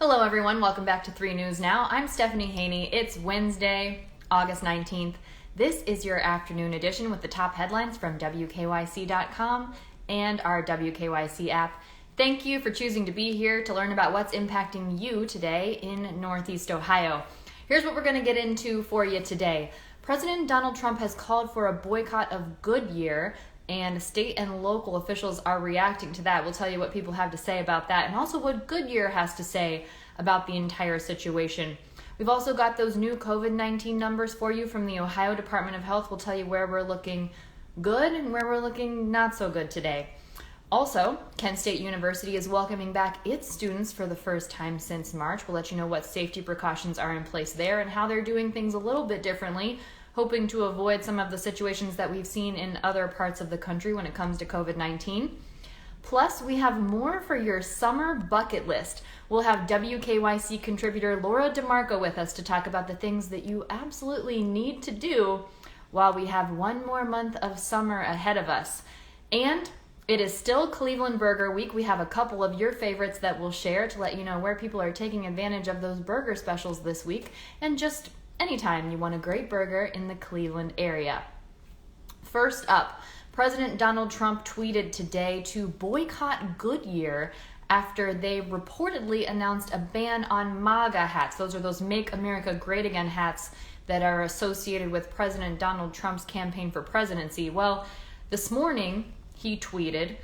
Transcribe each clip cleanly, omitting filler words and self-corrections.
Hello everyone, welcome back to 3 News Now. I'm Stephanie Haney. It's Wednesday, August 19th. This is your afternoon edition with the top headlines from WKYC.com and our WKYC app. Thank you for choosing to be here to learn about what's impacting you today in Northeast Ohio. Here's what we're going to get into for you today. President Donald Trump has called for a boycott of Goodyear, and state and local officials are reacting to that. We'll tell you what people have to say about that and also what Goodyear has to say about the entire situation. We've also got those new COVID-19 numbers for you from the Ohio Department of Health. We'll tell you where we're looking good and where we're looking not so good today. Also, Kent State University is welcoming back its students for the first time since March. We'll let you know what safety precautions are in place there and how they're doing things a little bit differently, hoping to avoid some of the situations that we've seen in other parts of the country when it comes to COVID-19. Plus, we have more for your summer bucket list. We'll have WKYC contributor Laura DeMarco with us to talk about the things that you absolutely need to do while we have one more month of summer ahead of us. And it is still Cleveland Burger Week. We have a couple of your favorites that we'll share to let you know where people are taking advantage of those burger specials this week, and just anytime you want a great burger in the Cleveland area. First up, President Donald Trump tweeted today to boycott Goodyear after they reportedly announced a ban on MAGA hats. Those are those Make America Great Again hats that are associated with President Donald Trump's campaign for presidency. Well, this morning he tweeted,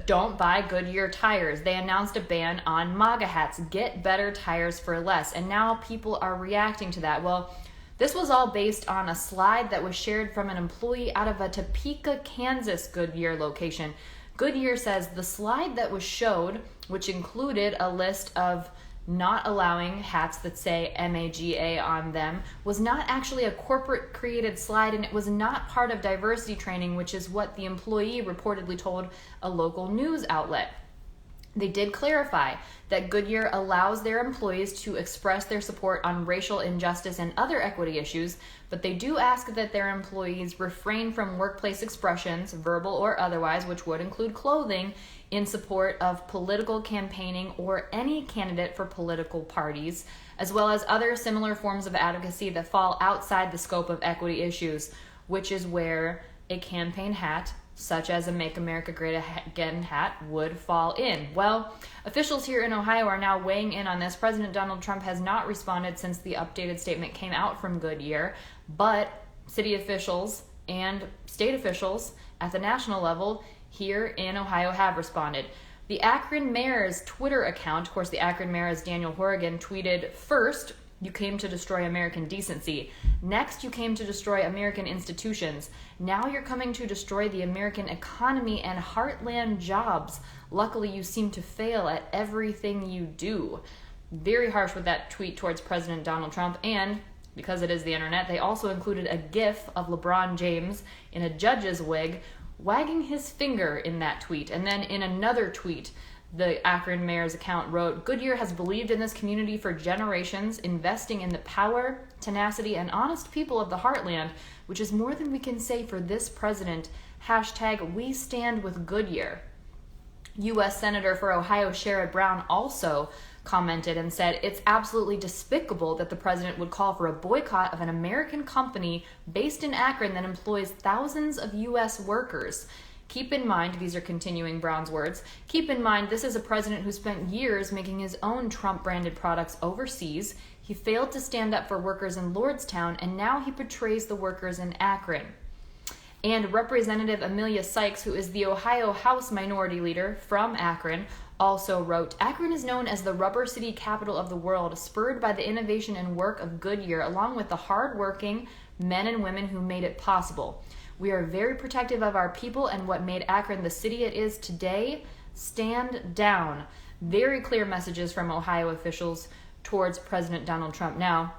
"Don't buy Goodyear tires. They announced a ban on MAGA hats. Get better tires for less." And now people are reacting to that. Well, this was all based on a slide that was shared from an employee out of a Topeka, Kansas Goodyear location. Goodyear says the slide that was showed, which included a list of not allowing hats that say MAGA on them, was not actually a corporate created slide, and it was not part of diversity training, which is what the employee reportedly told a local news outlet. They did clarify that Goodyear allows their employees to express their support on racial injustice and other equity issues, but they do ask that their employees refrain from workplace expressions, verbal or otherwise, which would include clothing, in support of political campaigning or any candidate for political parties, as well as other similar forms of advocacy that fall outside the scope of equity issues, which is where a campaign hat, such as a Make America Great Again hat, would fall in. Well, officials here in Ohio are now weighing in on this. President Donald Trump has not responded since the updated statement came out from Goodyear, but city officials and state officials at the national level here in Ohio have responded. The Akron mayor's Twitter account, of course the Akron mayor is Daniel Horrigan, tweeted, "First, you came to destroy American decency. Next, you came to destroy American institutions. Now you're coming to destroy the American economy and heartland jobs. Luckily, you seem to fail at everything you do." Very harsh with that tweet towards President Donald Trump, and because it is the internet, they also included a GIF of LeBron James in a judge's wig wagging his finger in that tweet. And then in another tweet, the Akron mayor's account wrote, "Goodyear has believed in this community for generations, investing in the power, tenacity, and honest people of the heartland, which is more than we can say for this president. Hashtag we stand with Goodyear." U.S. Senator for Ohio Sherrod Brown also commented and said, "It's absolutely despicable that the president would call for a boycott of an American company based in Akron that employs thousands of U.S. workers. Keep in mind," these are continuing Brown's words, "keep in mind this is a president who spent years making his own Trump-branded products overseas. He failed to stand up for workers in Lordstown, and now he betrays the workers in Akron." And Representative Amelia Sykes, who is the Ohio House Minority Leader from Akron, also wrote, "Akron is known as the rubber city capital of the world, spurred by the innovation and work of Goodyear, along with the hard-working men and women who made it possible. We are very protective of our people and what made Akron the city it is today. Stand down." Very clear messages from Ohio officials towards President Donald Trump. Now,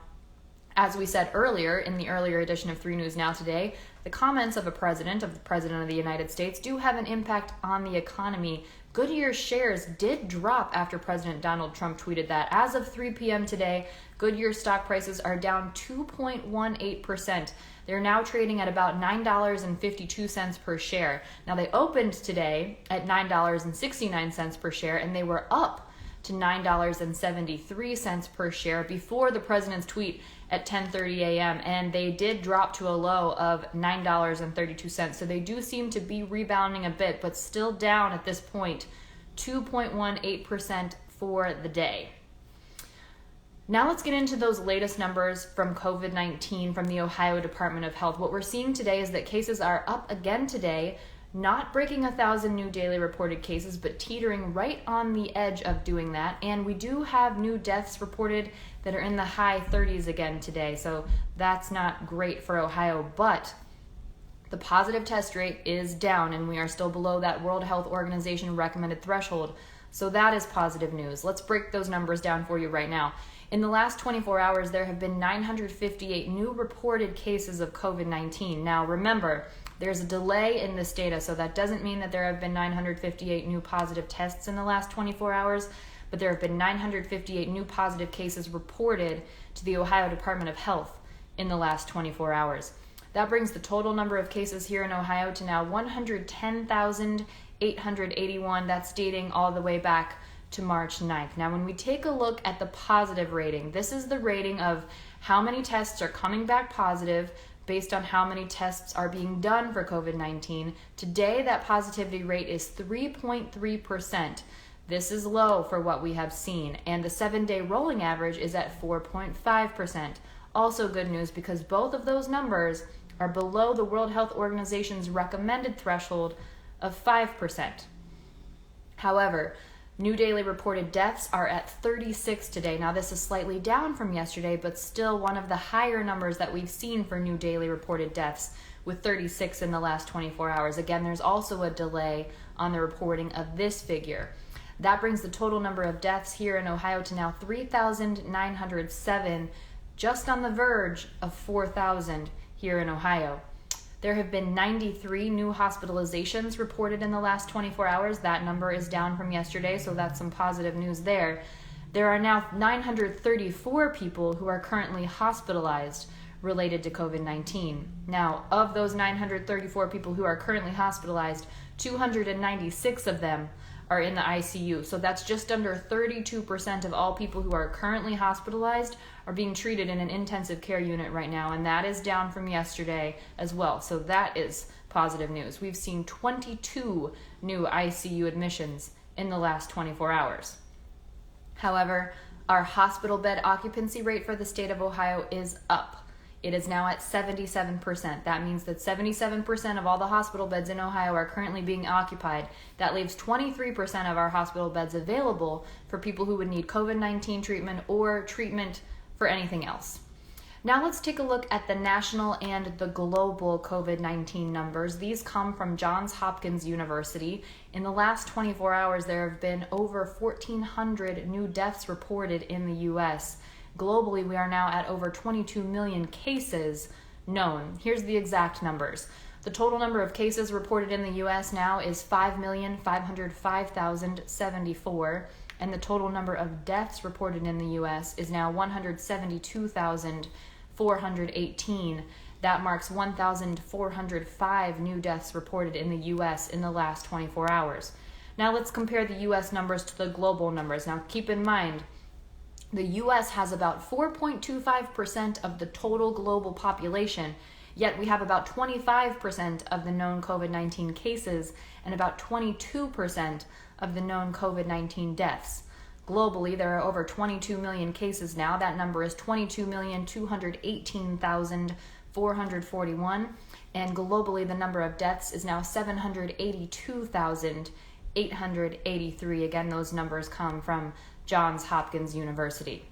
as we said earlier in the earlier edition of 3 News Now today, the comments of the President of the United States do have an impact on the economy. Goodyear shares did drop after President Donald Trump tweeted that. As of 3 p.m. today, Goodyear stock prices are down 2.18%. They're now trading at about $9.52 per share. Now, they opened today at $9.69 per share, and they were up to $9.73 per share before the president's tweet at 10:30 a.m. And they did drop to a low of $9.32. So they do seem to be rebounding a bit, but still down at this point, 2.18% for the day. Now let's get into those latest numbers from COVID-19 from the Ohio Department of Health. What we're seeing today is that cases are up again today, not breaking 1,000 new daily reported cases, but teetering right on the edge of doing that. And we do have new deaths reported that are in the high 30s again today, so that's not great for Ohio. But the positive test rate is down, and we are still below that World Health Organization recommended threshold. So that is positive news. Let's break those numbers down for you right now. In the last 24 hours, there have been 958 new reported cases of COVID-19. Now, remember, there's a delay in this data, so that doesn't mean that there have been 958 new positive tests in the last 24 hours, but there have been 958 new positive cases reported to the Ohio Department of Health in the last 24 hours. That brings the total number of cases here in Ohio to now 110,881. That's dating all the way back to March 9th. Now, when we take a look at the positive rating, this is the rating of how many tests are coming back positive based on how many tests are being done for COVID-19. Today, that positivity rate is 3.3%. This is low for what we have seen, and the 7-day rolling average is at 4.5%. Also good news because both of those numbers are below the World Health Organization's recommended threshold of 5%. However, new daily reported deaths are at 36 today. Now, this is slightly down from yesterday, but still one of the higher numbers that we've seen for new daily reported deaths, with 36 in the last 24 hours. Again, there's also a delay on the reporting of this figure. That brings the total number of deaths here in Ohio to now 3,907, just on the verge of 4,000 here in Ohio. There have been 93 new hospitalizations reported in the last 24 hours. That number is down from yesterday, so that's some positive news there. There are now 934 people who are currently hospitalized related to COVID-19. Now, of those 934 people who are currently hospitalized, 296 of them are in the ICU. So that's just under 32% of all people who are currently hospitalized are being treated in an intensive care unit right now, and that is down from yesterday as well. So that is positive news. We've seen 22 new ICU admissions in the last 24 hours. However, our hospital bed occupancy rate for the state of Ohio is up. It is now at 77%. That means that 77% of all the hospital beds in Ohio are currently being occupied. That leaves 23% of our hospital beds available for people who would need COVID-19 treatment or treatment for anything else. Now let's take a look at the national and the global COVID-19 numbers. These come from Johns Hopkins University. In the last 24 hours, there have been over 1,400 new deaths reported in the U.S. Globally, we are now at over 22 million cases known. Here's the exact numbers. The total number of cases reported in the U.S. now is 5,505,074, and the total number of deaths reported in the U.S. is now 172,418. That marks 1,405 new deaths reported in the U.S. in the last 24 hours. Now let's compare the U.S. numbers to the global numbers. Now keep in mind, the U.S. has about 4.25% of the total global population, yet we have about 25% of the known COVID-19 cases and about 22% of the known COVID-19 deaths. Globally, there are over 22 million cases now. That number is 22,218,441, and globally the number of deaths is now 782,883. Again, those numbers come from Johns Hopkins University.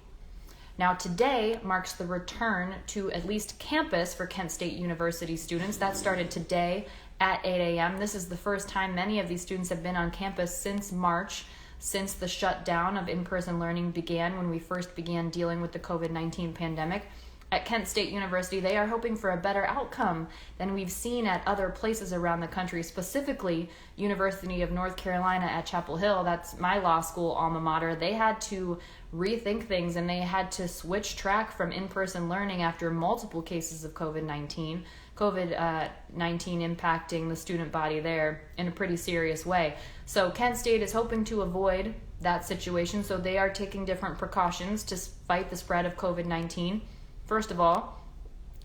Now, today marks the return to at least campus for Kent State University students. That started today at 8 a.m. This is the first time many of these students have been on campus since March, since the shutdown of in-person learning began when we first began dealing with the COVID-19 pandemic. At Kent State University, they are hoping for a better outcome than we've seen at other places around the country, specifically University of North Carolina at Chapel Hill. That's my law school alma mater. They had to rethink things, and they had to switch track from in-person learning after multiple cases of COVID-19 impacting the student body there in a pretty serious way. So Kent State is hoping to avoid that situation. So they are taking different precautions to fight the spread of COVID-19. First of all,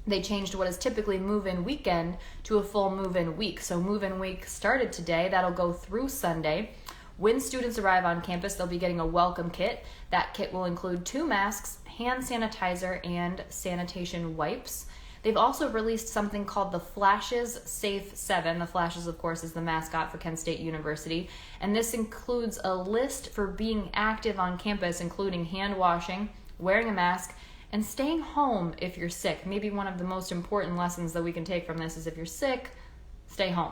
they changed what is typically move-in weekend to a full move-in week. So move-in week started today. That'll go through Sunday. When students arrive on campus, they'll be getting a welcome kit. That kit will include 2 masks, hand sanitizer, and sanitation wipes. They've also released something called the Flashes Safe 7. The Flashes, of course, is the mascot for Kent State University. And this includes a list for being active on campus, including hand washing, wearing a mask, and staying home if you're sick. Maybe one of the most important lessons that we can take from this is if you're sick, stay home.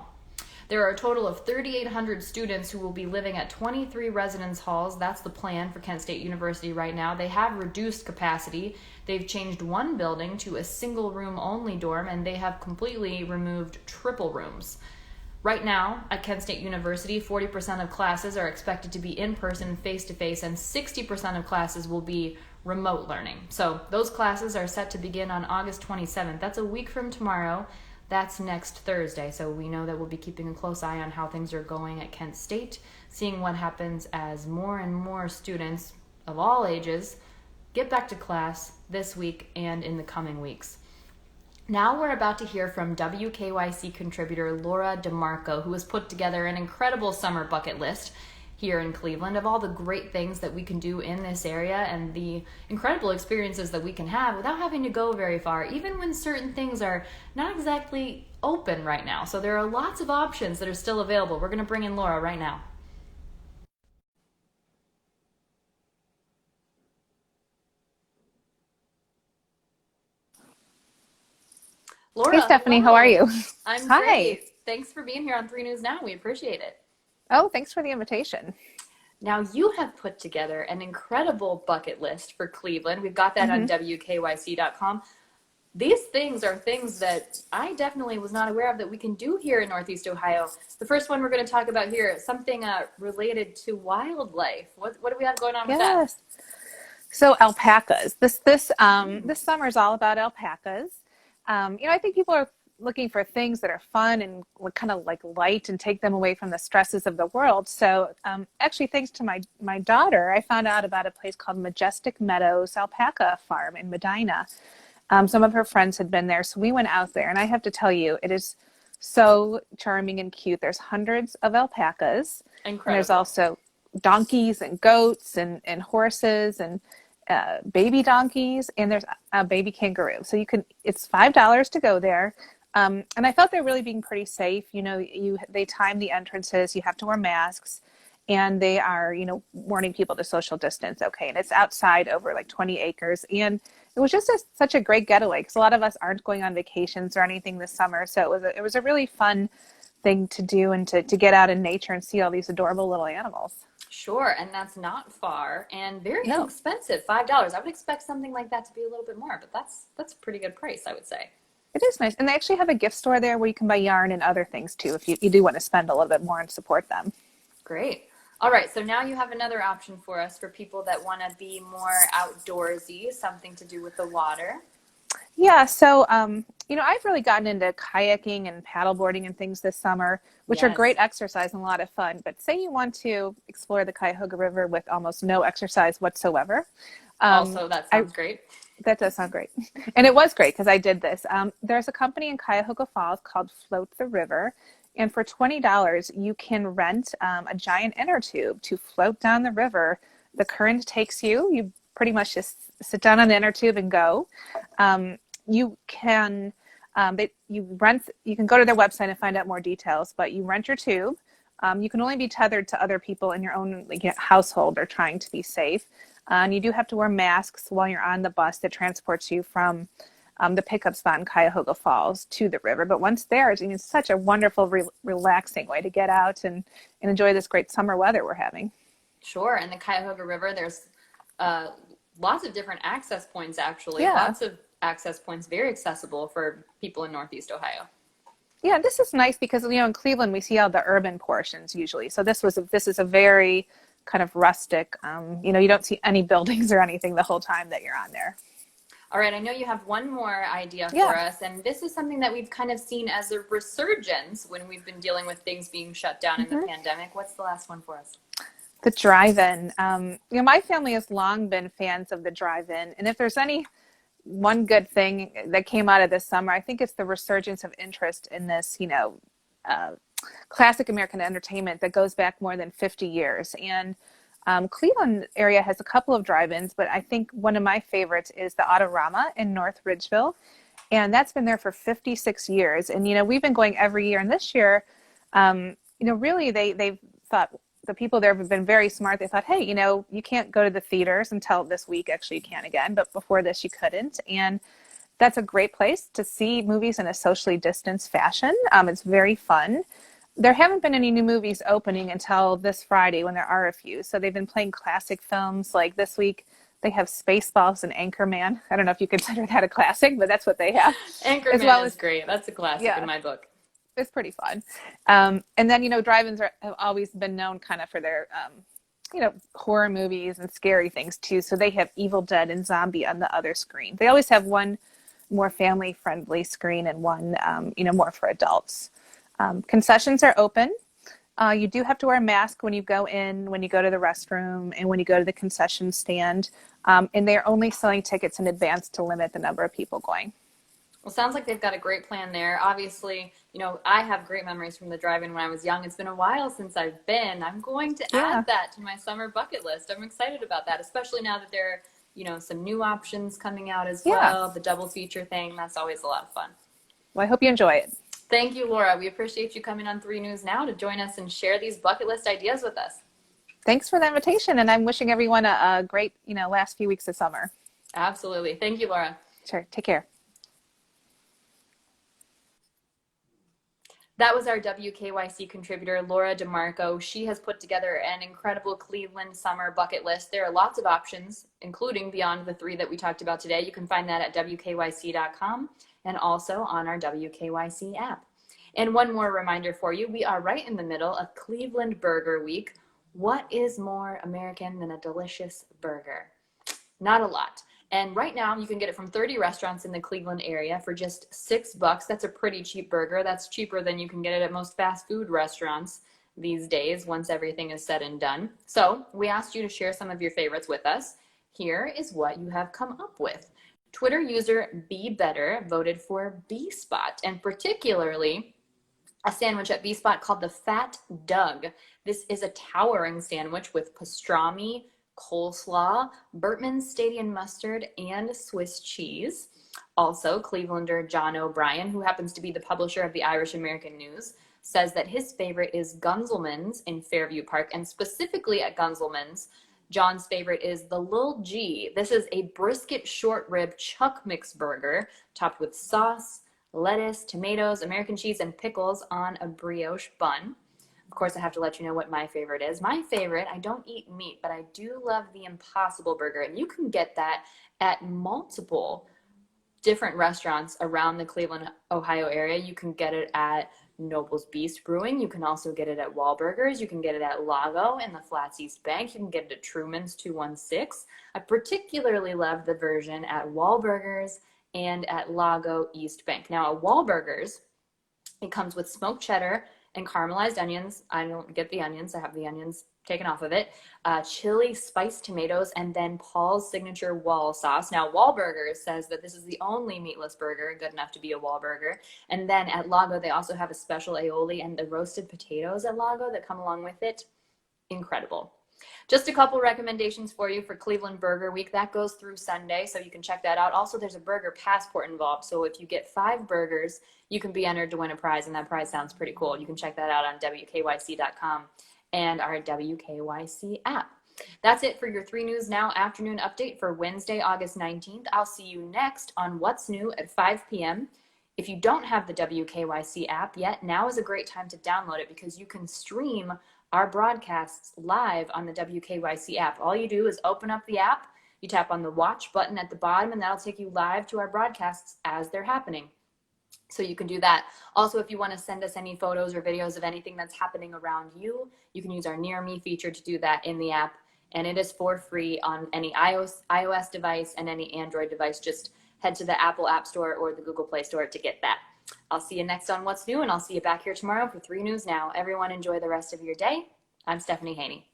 There are a total of 3,800 students who will be living at 23 residence halls. That's the plan for Kent State University right now. They have reduced capacity. They've changed one building to a single room only dorm, and they have completely removed triple rooms. Right now at Kent State University, 40% of classes are expected to be in person, face-to-face, and 60% of classes will be remote learning. So those classes are set to begin on August 27th. That's a week from tomorrow. That's next Thursday, so we know that we'll be keeping a close eye on how things are going at Kent State, seeing what happens as more and more students of all ages get back to class this week and in the coming weeks. Now we're about to hear from WKYC contributor orLaura DeMarco, who has put together an incredible summer bucket list here in Cleveland of all the great things that we can do in this area and the incredible experiences that we can have without having to go very far, even when certain things are not exactly open right now. So there are lots of options that are still available. We're going to bring in Laura right now. Laura, hey, Stephanie, hello. How are you? I'm Hi. great. Thanks for being here on 3 News Now. We appreciate it. Oh, thanks for the invitation. Now, you have put together an incredible bucket list for Cleveland. We've got that on WKYC.com. These things are things that I definitely was not aware of that we can do here in Northeast Ohio. The first one we're going to talk about here is something related to wildlife. What do we have going on with that? Yes. So alpacas. This summer is all about alpacas. I think people are looking for things that are fun and kind of like light and take them away from the stresses of the world. So actually, thanks to my daughter, I found out about a place called Majestic Meadows Alpaca Farm in Medina. Some of her friends had been there, so we went out there, and I have to tell you, it is so charming and cute. There's hundreds of alpacas. Incredible. And there's also donkeys and goats and horses and baby donkeys, and there's a baby kangaroo. So it's $5 to go there. And I felt they're really being pretty safe. They time the entrances, you have to wear masks, and they are, warning people to social distance. Okay. And it's outside over like 20 acres. And it was just such a great getaway because a lot of us aren't going on vacations or anything this summer. So it was a really fun thing to do and to get out in nature and see all these adorable little animals. Sure, and that's not far and very inexpensive, $5. I would expect something like that to be a little bit more, but that's a pretty good price, I would say. It is nice. And they actually have a gift store there where you can buy yarn and other things too if you do want to spend a little bit more and support them. Great. All right, so now you have another option for us for people that want to be more outdoorsy, something to do with the water. Yeah, so, I've really gotten into kayaking and paddleboarding and things this summer, which are great exercise and a lot of fun. But say you want to explore the Cuyahoga River with almost no exercise whatsoever. Also, that sounds great. That does sound great. And it was great because I did this. There's a company in Cuyahoga Falls called Float the River. And for $20, you can rent a giant inner tube to float down the river. The current takes you. You pretty much just sit down on the inner tube and go. You can go to their website and find out more details, but you rent your tube. You can only be tethered to other people in your own household or trying to be safe. And you do have to wear masks while you're on the bus that transports you from the pickup spot in Cuyahoga Falls to the river. But once there, it's such a wonderful, relaxing way to get out and enjoy this great summer weather we're having. Sure. And the Cuyahoga River, there's lots of different access points, actually. Yeah. Lots of access points, very accessible for people in Northeast Ohio. Yeah, this is nice because, in Cleveland, we see all the urban portions usually. So this is a very kind of rustic, you don't see any buildings or anything the whole time that you're on there. All right, I know you have one more idea for us, and this is something that we've kind of seen as a resurgence when we've been dealing with things being shut down in the pandemic. What's the last one for us? The drive-in. My family has long been fans of the drive-in. And if there's any one good thing that came out of this summer, I think it's the resurgence of interest in this, classic American entertainment that goes back more than 50 years. And Cleveland area has a couple of drive-ins, but I think one of my favorites is the Autorama in North Ridgeville. And that's been there for 56 years. And, we've been going every year. And this year, really they've thought, the people there have been very smart. They thought, hey, you can't go to the theaters until this week. Actually, you can again, but before this, you couldn't. And that's a great place to see movies in a socially distanced fashion. It's very fun. There haven't been any new movies opening until this Friday when there are a few. So they've been playing classic films. Like this week, they have Spaceballs and Anchorman. I don't know if you consider that a classic, but that's what they have. Anchorman is great. That's a classic in my book. It's pretty fun. And then, drive-ins have always been known kind of for their, horror movies and scary things too. So they have Evil Dead and Zombie on the other screen. They always have one more family-friendly screen and one, more for adults. Concessions are open. You do have to wear a mask when you go in, when you go to the restroom, and when you go to the concession stand. And they're only selling tickets in advance to limit the number of people going. Well, sounds like they've got a great plan there. Obviously, I have great memories from the drive-in when I was young. It's been a while since I've been. I'm going to add that to my summer bucket list. I'm excited about that, especially now that there are, some new options coming out as well. The double feature thing, that's always a lot of fun. Well, I hope you enjoy it. Thank you, Laura. We appreciate you coming on 3 News Now to join us and share these bucket list ideas with us. Thanks for the invitation, and I'm wishing everyone a great, last few weeks of summer. Absolutely. Thank you, Laura. Sure. Take care. That was our WKYC contributor, Laura DeMarco. She has put together an incredible Cleveland summer bucket list. There are lots of options, including beyond the 3 that we talked about today. You can find that at WKYC.com and also on our WKYC app. And one more reminder for you, we are right in the middle of Cleveland Burger Week. What is more American than a delicious burger? Not a lot. And right now you can get it from 30 restaurants in the Cleveland area for just $6. That's a pretty cheap burger. That's cheaper than you can get it at most fast food restaurants these days once everything is said and done. So we asked you to share some of your favorites with us. Here is what you have come up with. Twitter user Be Better voted for B-Spot, and particularly a sandwich at B-Spot called the Fat Doug. This is a towering sandwich with pastrami, coleslaw, Burtman's Stadium mustard, and Swiss cheese. Also, Clevelander John O'Brien, who happens to be the publisher of the Irish American News, says that his favorite is Gunzelman's in Fairview Park, and specifically at Gunzelman's, John's favorite is the Lil G. This is a brisket short rib chuck mix burger topped with sauce, lettuce, tomatoes, American cheese, and pickles on a brioche bun. Of course, I have to let you know what my favorite is. My favorite, I don't eat meat, but I do love the Impossible Burger. And you can get that at multiple different restaurants around the Cleveland, Ohio area. You can get it at Noble's Beast Brewing. You can also get it at Wahlburgers. You can get it at Lago in the Flats East Bank. You can get it at Truman's 216. I particularly love the version at Wahlburgers and at Lago East Bank. Now, at Wahlburgers, it comes with smoked cheddar and caramelized onions. I don't get the onions. I have the onions taken off of it. Chili, spiced tomatoes, and then Paul's signature wall sauce. Now, Wahlburgers says that this is the only meatless burger good enough to be a Wahlburger. And then at Lago, they also have a special aioli and the roasted potatoes at Lago that come along with it. Incredible. Just a couple recommendations for you for Cleveland Burger Week. That goes through Sunday, so you can check that out. Also, there's a burger passport involved, so if you get 5 burgers, you can be entered to win a prize, and that prize sounds pretty cool. You can check that out on WKYC.com and our WKYC app. That's it for your 3 News Now afternoon update for Wednesday, August 19th. I'll see you next on What's New at 5 p.m. If you don't have the WKYC app yet, now is a great time to download it because you can stream our broadcasts live on the WKYC app. All you do is open up the app, you tap on the watch button at the bottom, and that'll take you live to our broadcasts as they're happening. So you can do that. Also, if you want to send us any photos or videos of anything that's happening around you, you can use our Near Me feature to do that in the app. And it is for free on any iOS device and any Android device. Just head to the Apple App Store or the Google Play Store to get that. I'll see you next on What's New, and I'll see you back here tomorrow for 3 News Now. Everyone enjoy the rest of your day. I'm Stephanie Haney.